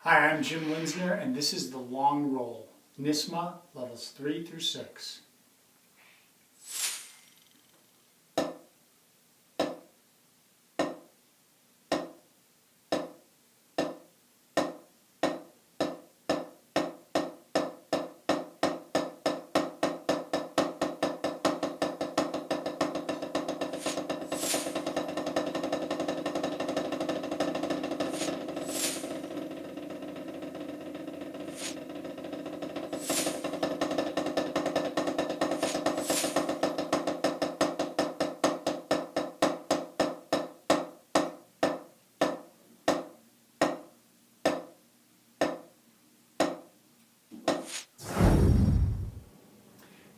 Hi, I'm Jim Linsner, and this is the long roll, NYSSMA levels 3 through 6.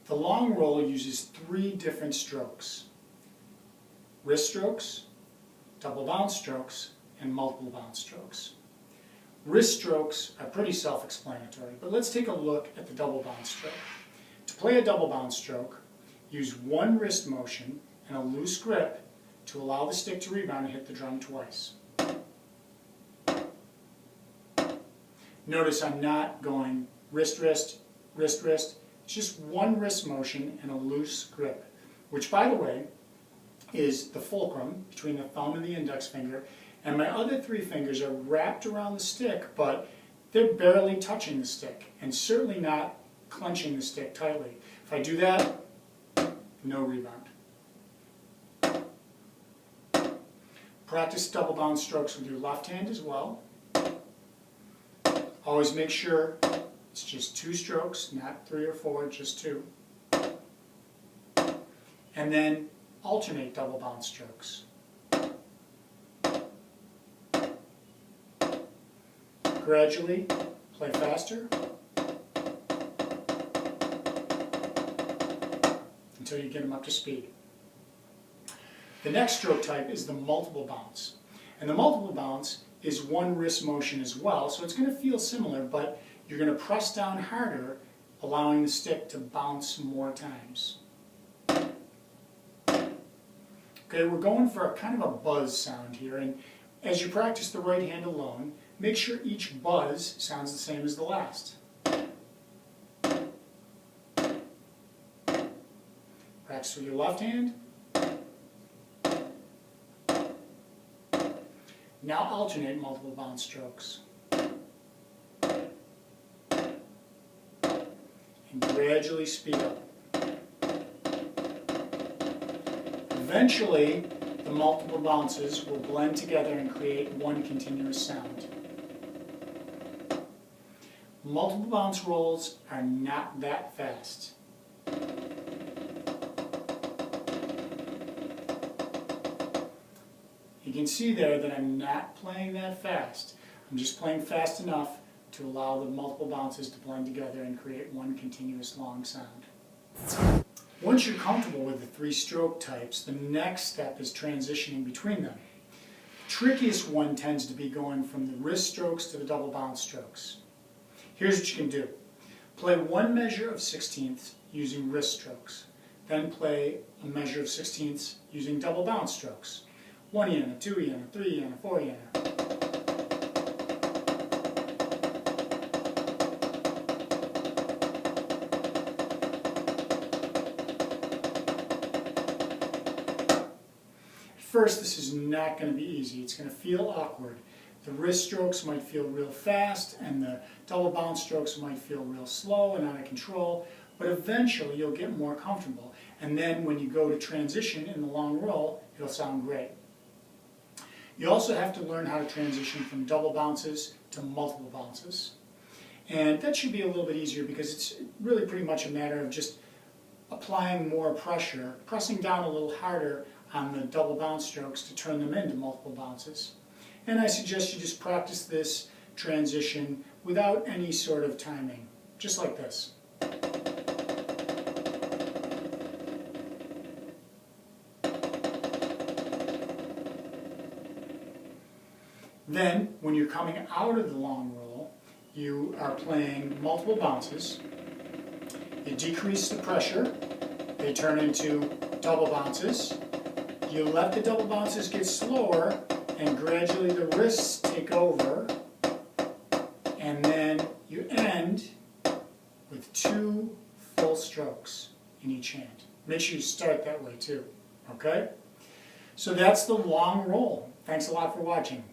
The long roll uses 3 different strokes: wrist strokes, double bounce strokes, and multiple bounce strokes. Wrist strokes are pretty self-explanatory, but let's take a look at the double bounce stroke. To play a double bounce stroke, use one wrist motion and a loose grip to allow the stick to rebound and hit the drum twice. Notice I'm not going wrist, wrist, wrist, wrist. It's just one wrist motion and a loose grip, which, by the way, is the fulcrum between the thumb and the index finger, and my other 3 fingers are wrapped around the stick, but they're barely touching the stick, and certainly not clenching the stick tightly. If I do that, no rebound. Practice double bounce strokes with your left hand as well. Always make sure it's just 2 strokes, not 3 or 4, just 2. And then alternate double bounce strokes. Gradually play faster until you get them up to speed. The next stroke type is the multiple bounce. And the multiple bounce is one wrist motion as well, so it's going to feel similar, but you're going to press down harder, allowing the stick to bounce more times. Okay, we're going for a kind of a buzz sound here, and as you practice the right hand alone, make sure each buzz sounds the same as the last. Practice with your left hand. Now alternate multiple bounce strokes. And gradually speed up. Eventually, the multiple bounces will blend together and create one continuous sound. Multiple bounce rolls are not that fast. You can see there that I'm not playing that fast. I'm just playing fast enough to allow the multiple bounces to blend together and create one continuous long sound. Once you're comfortable with the 3 stroke types, the next step is transitioning between them. The trickiest one tends to be going from the wrist strokes to the double bounce strokes. Here's what you can do. Play 1 measure of 16ths using wrist strokes. Then play a measure of 16ths using double bounce strokes. 1 yen, a 2 yen, a 3 yen, a 4 yen. First, this is not going to be easy. It's going to feel awkward. The wrist strokes might feel real fast, and the double bounce strokes might feel real slow and out of control, but eventually you'll get more comfortable. And then when you go to transition in the long roll, it'll sound great. You also have to learn how to transition from double bounces to multiple bounces. And that should be a little bit easier because it's really pretty much a matter of just applying more pressure, pressing down a little harder on the double bounce strokes to turn them into multiple bounces. And I suggest you just practice this transition without any sort of timing, just like this. Then, when you're coming out of the long roll, you are playing multiple bounces. You decrease the pressure. They turn into double bounces. You let the double bounces get slower, and gradually the wrists take over. 2 full strokes in each hand. Make sure you start that way too, okay? So that's the long roll. Thanks a lot for watching.